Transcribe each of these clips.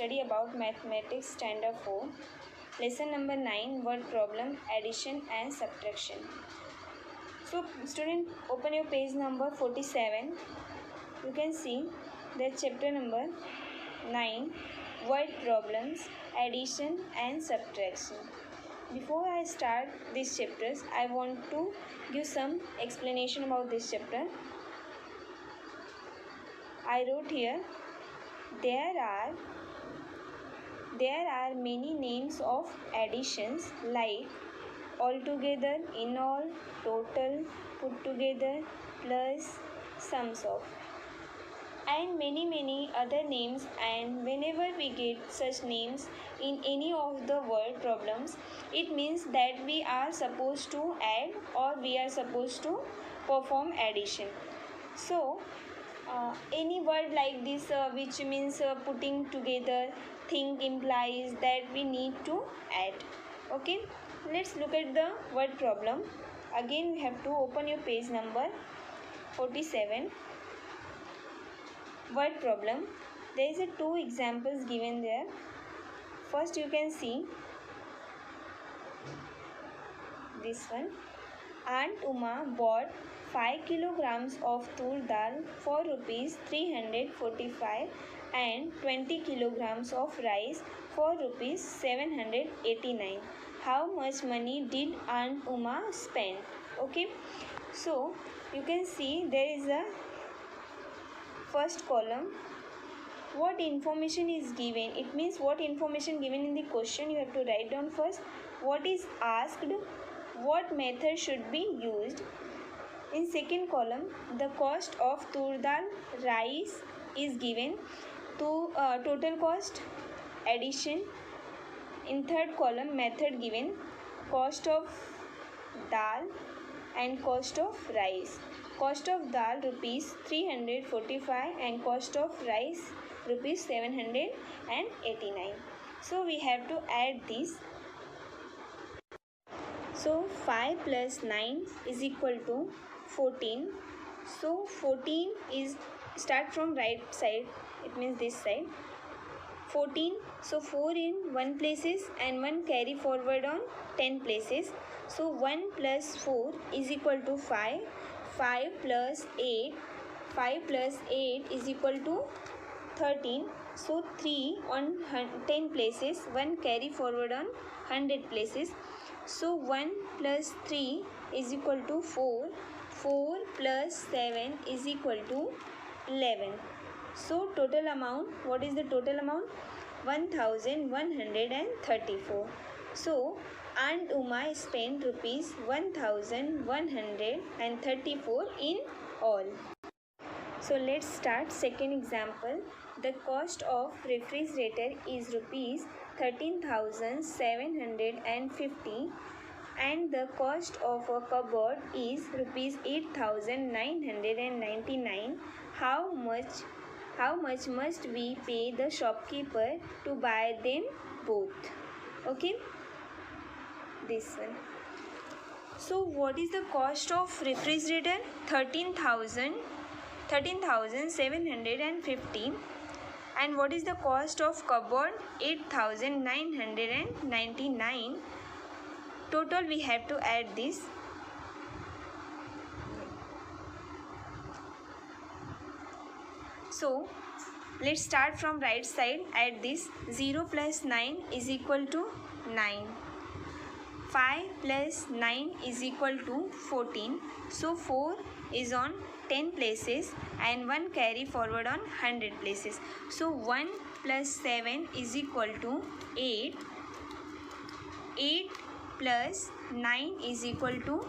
study about mathematics standard 4, lesson number 9, word problem, addition and subtraction. So student, open your page number 47. You can see that chapter number 9, word problems, addition and subtraction. Before I start these chapters, I want to give some explanation about this chapter. I wrote here, there are many names of additions like altogether, in all, total, put together, plus, sums of, and many other names, and whenever we get such names in any of the word problems, it means that we are supposed to add or we are supposed to perform addition. So any word like this which means putting together thing implies that we need to add. Okay, let's look at the word problem. Again we have to open your page number 47, word problem. There is a two examples given there. First you can see this one. Aunt Uma bought 5 kilograms of tur dal for rupees 345 and 20 kilograms of rice for rupees 789. How much money did Aunt Uma spend? Okay, so you can see there is a first column. What information is given? It means what information given in the question you have to write down first. What is asked? What method should be used? In second column, the cost of tur dal, rice is given to total cost, addition. In third column, method given, cost of dal and cost of rice. Cost of dal rupees 345 and cost of rice rupees 789. So we have to add this. So 5 plus 9 is equal to 14. So 14 is, start from right side, it means this side. 14, so 4 in 1 places and 1 carry forward on 10 places. So 1 plus 4 is equal to 5. 5 plus 8 is equal to 13. So 3 on 10 places, 1 carry forward on 100 places. So 1 plus 3 is equal to 4. 4 plus 7 is equal to 11. So total amount, what is the total amount? 1134. So Aunt Uma spent rupees 1134 in all. So let's start second example. The cost of refrigerator is rupees 13,750 and the cost of a cupboard is rupees 8,999. How much must we pay the shopkeeper to buy them both? Okay, this one. So what is the cost of refrigerator? 13,750. And what is the cost of cupboard? 8,999. Total we have to add this. So let's start from right side, add this. 0 plus 9 is equal to 9. 5 plus 9 is equal to 14. So 4 is on 10 places and 1 carry forward on 100 places. So 1 plus 7 is equal to 8. 8 plus 9 is equal to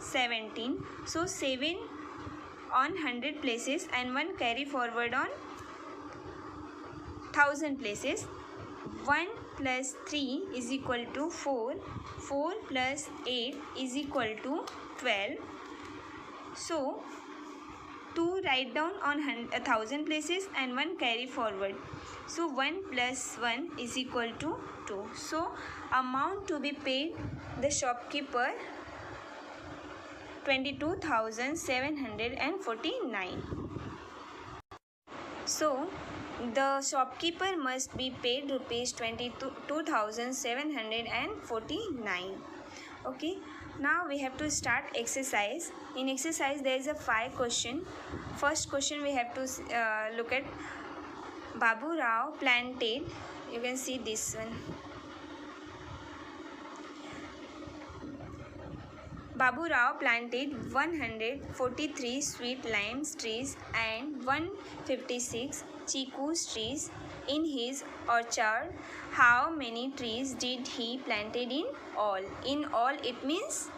17. So 7 on 100 places and 1 carry forward on 1000 places. 1 plus 3 is equal to 4. 4 plus 8 is equal to 12. So 2 write down on 1000 places and 1 carry forward. So 1 plus 1 is equal to 2. So amount to be paid the shopkeeper 22,749. So The shopkeeper must be paid rupees 22,749. Okay, now we have to start exercise. In exercise there is a 5 question. First question we have to look at. Babu Rao planted, you can see this one. Babu Rao planted 143 sweet lime trees and 156 chiku trees in his orchard. How many trees did he planted in all? In all it means,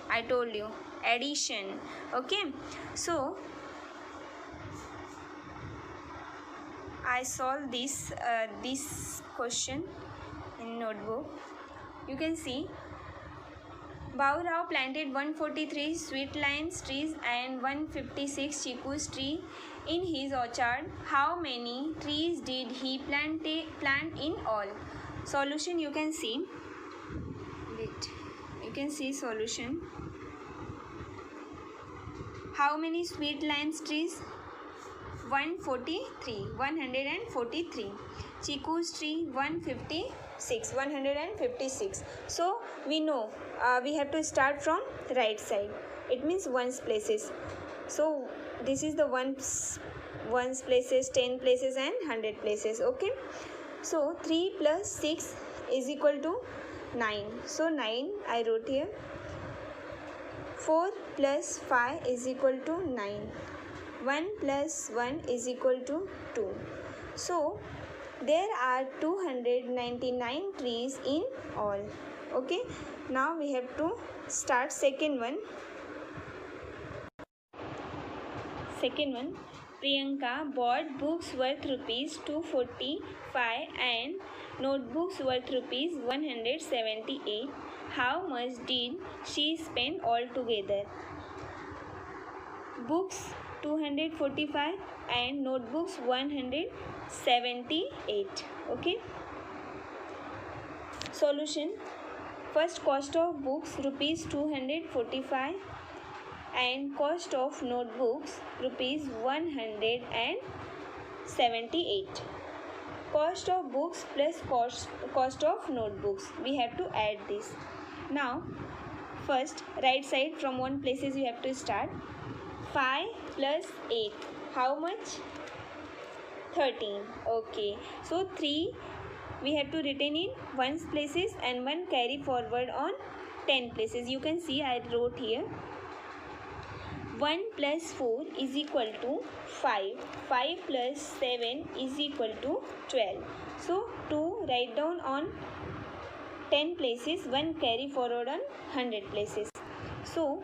I told you, addition. Okay, so I solved this question in notebook. You can see Babu Rao planted 143 sweet lime trees and 156 chiku trees in his orchard. How many trees did he plant in all? Solution you can see. Wait, you can see solution. How many sweet lime trees? 143. Chiku tree 156. So we know we have to start from right side. It means ones places. So this is the ones places, 10 places and 100 places. Okay. So 3 plus 6 is equal to 9. So 9 I wrote here. 4 plus 5 is equal to 9. 1 plus 1 is equal to 2. So there are 299 trees in all. Okay, now we have to start second one. Priyanka bought books worth rupees 245 and notebooks worth rupees 178. How much did she spend altogether? Books 245 and notebooks 178. Okay, solution. First, cost of books rupees 245 and cost of notebooks rupees 178. Cost of books plus cost of notebooks, we have to add this. Now first right side from one places you have to start. 5 plus 8, how much? 13. Okay, so 3 we have to retain in ones places and 1 carry forward on 10 places. You can see I wrote here. 1 plus 4 is equal to 5. 5 plus 7 is equal to 12. So 2 write down on 10 places, 1 carry forward on 100 places. So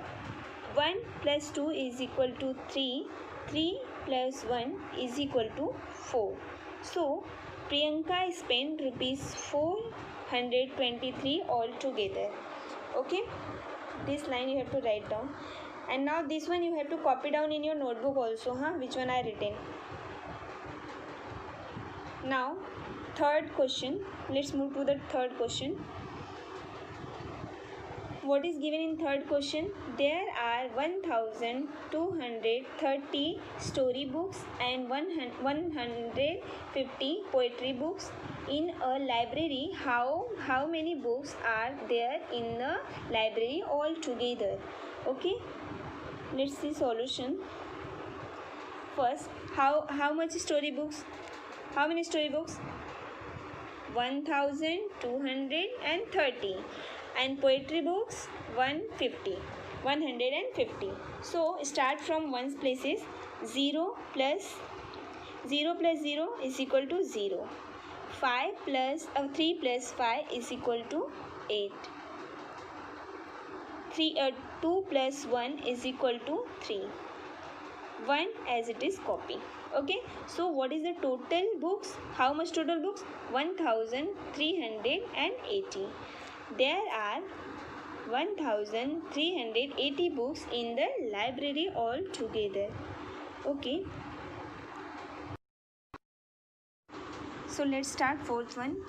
1 plus 2 is equal to 3. 3 plus 1 is equal to 4. So Priyanka spent rupees 423 altogether. Okay, this line you have to write down. And now this one you have to copy down in your notebook also, which one I written. Now third question, let's move to the third question. What is given in third question? There are 1230 story books and 150 poetry books in a library. How many books are there in the library altogether? Okay, let's see solution. First, how much story books? How many story books? 1230. And poetry books 150. So start from ones places. 0 plus 0 is equal to 0. 3 plus 5 is equal to 8. 2 plus 1 is equal to 3. 1 as it is copy. Okay, so what is the total books? How much total books? 1380. There are 1380 books in the library altogether. Okay, so let's start fourth one.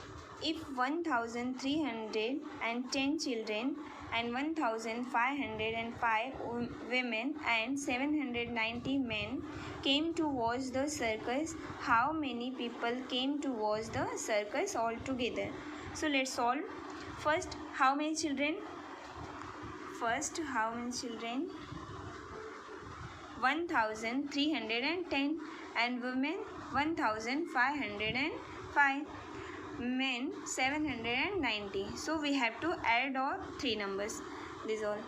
if 1,310 children and 1,505 women and 790 men came to watch the circus, how many people came to watch the circus altogether? So let's solve. First, how many children? 1,310 and women 1,505, men 790. So we have to add all three numbers. This all.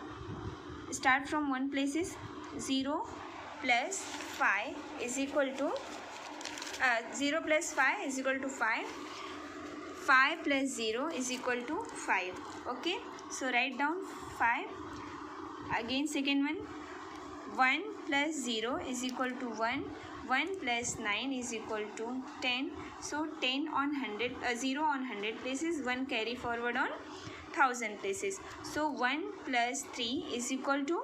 Start from one places. 0 plus 5 is equal to 0 plus 5 is equal to 5. 5 plus 0 is equal to 5. Okay. So write down 5. Again second one. 1 plus 0 is equal to 1. 1 plus 9 is equal to 10. So 10 on 100, 0 on 100 places, 1 carry forward on 1000 places. So 1 plus 3 is equal to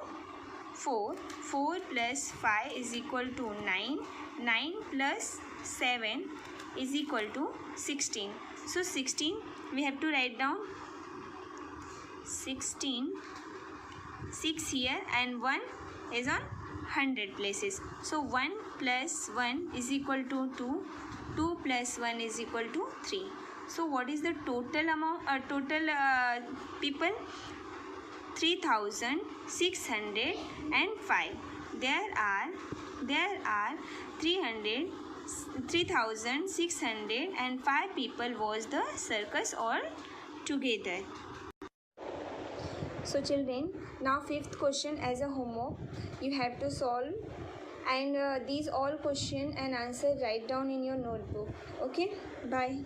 4. 4 plus 5 is equal to 9. 9 plus 7 is equal to 16. So 16 we have to write down 16. 6 here and 1 is on 100 places. So 1 plus 1 is equal to 2. 2 plus 1 is equal to 3. So what is the total amount? People? 3,605. There are 3,605 people watch the circus all together. So children, now fifth question as a homework you have to solve, and these all question and answer write down in your notebook. Okay, bye.